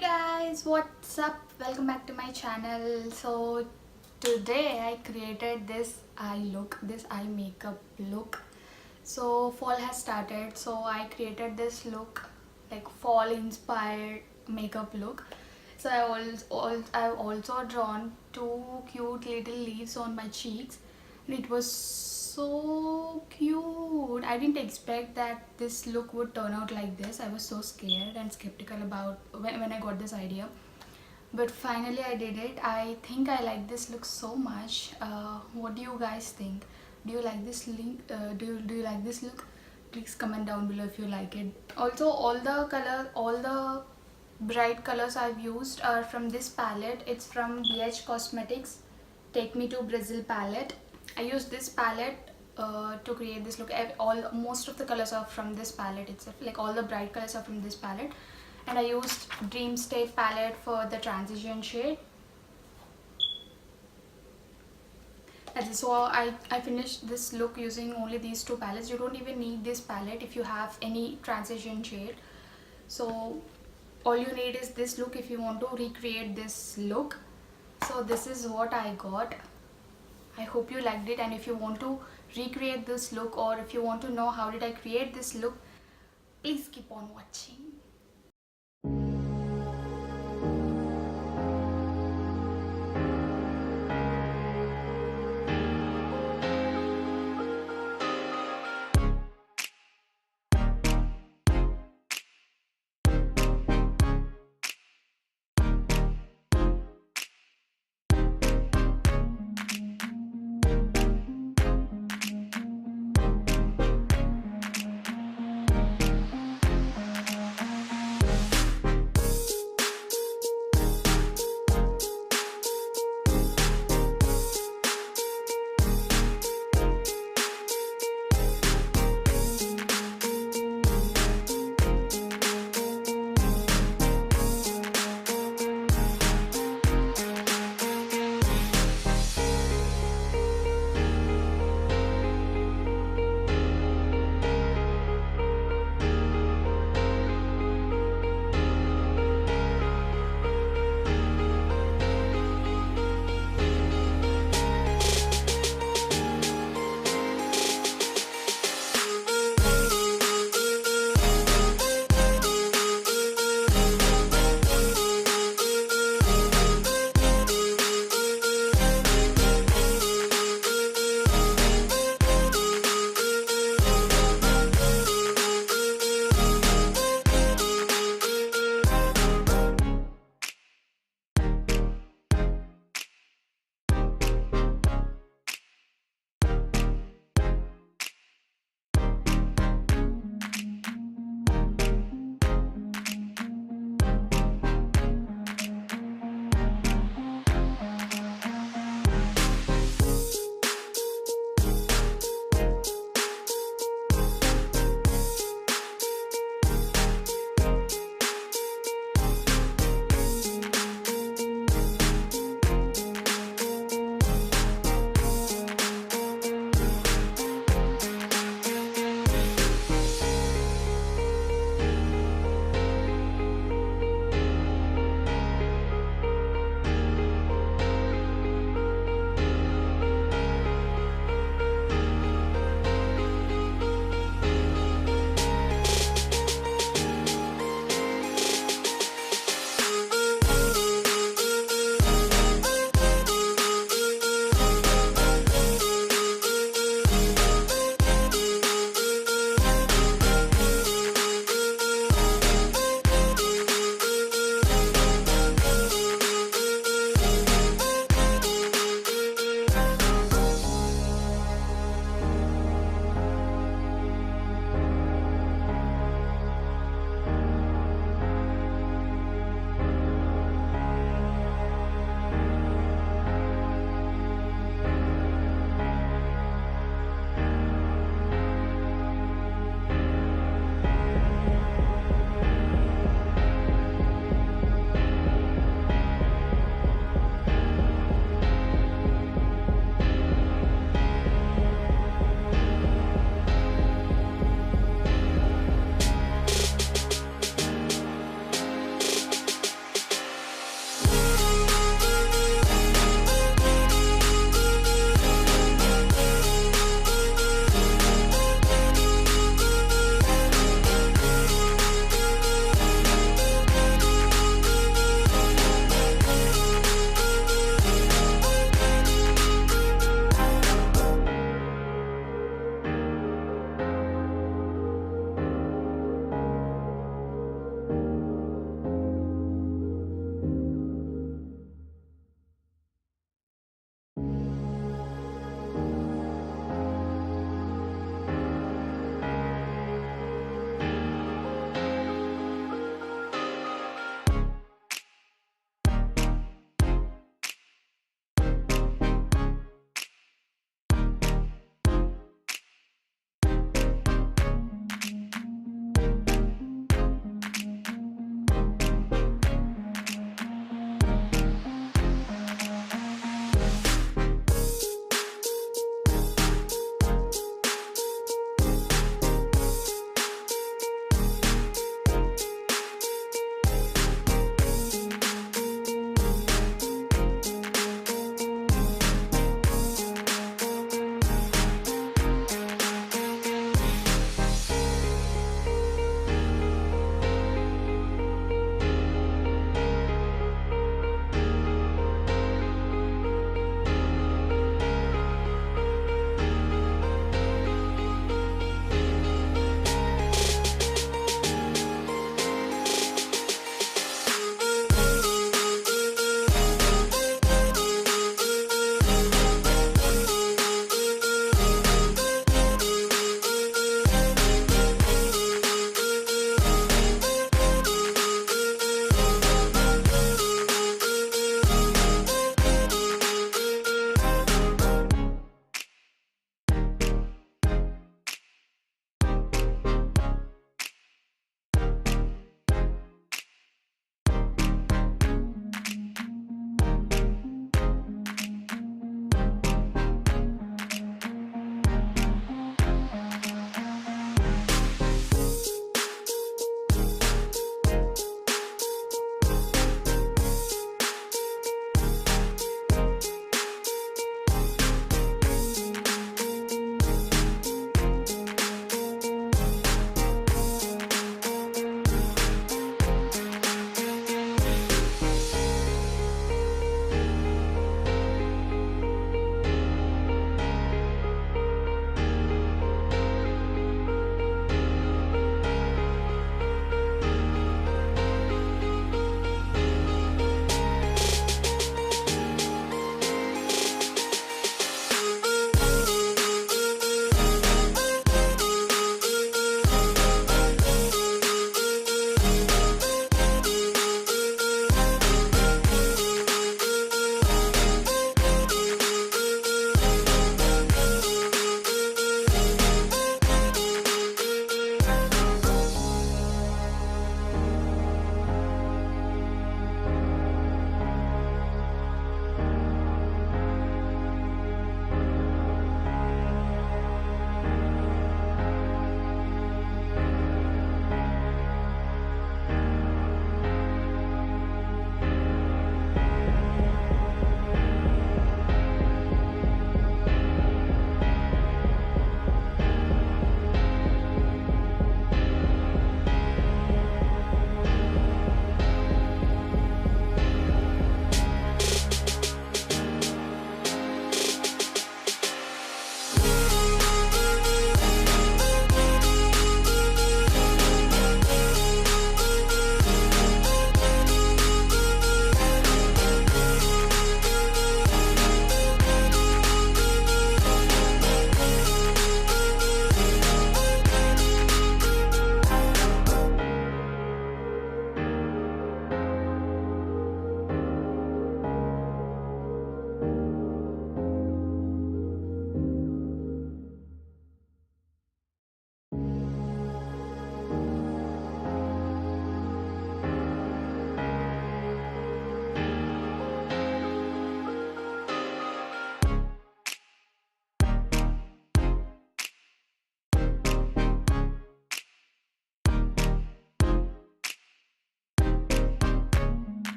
Guys, what's up? Welcome back to my channel. So today I created this eye makeup look. So fall has started, so I created this look, like fall inspired makeup look. So I've also drawn two cute little leaves on my cheeks, and it was so cute. I didn't expect that this look would turn out like this. I was so scared and skeptical about when I got this idea, but finally I did it. I think I like this look so much. What do you guys think? Do you like this link? Do you like this look? Please comment down below if you like it. Also, all the bright colors I've used are from this palette. It's from BH Cosmetics Take Me to Brazil palette. I used this palette to create this look. Most of the colors are from this palette itself. Like all the bright colors are from this palette. And I used Dream State palette for the transition shade. So I finished this look using only these two palettes. You don't even need this palette if you have any transition shade. So all you need is this look if you want to recreate this look. So this is what I got. I hope you liked it, and if you want to recreate this look, or if you want to know how did I create this look, please keep on watching.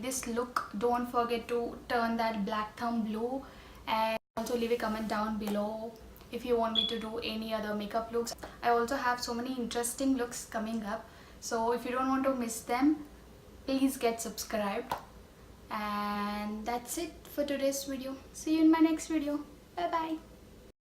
this look, don't forget to turn that black thumb blue, and also leave a comment down below if you want me to do any other makeup looks. I also have so many interesting looks coming up, so if you don't want to miss them, please get subscribed. And that's it for today's video. See you in my next video. Bye bye.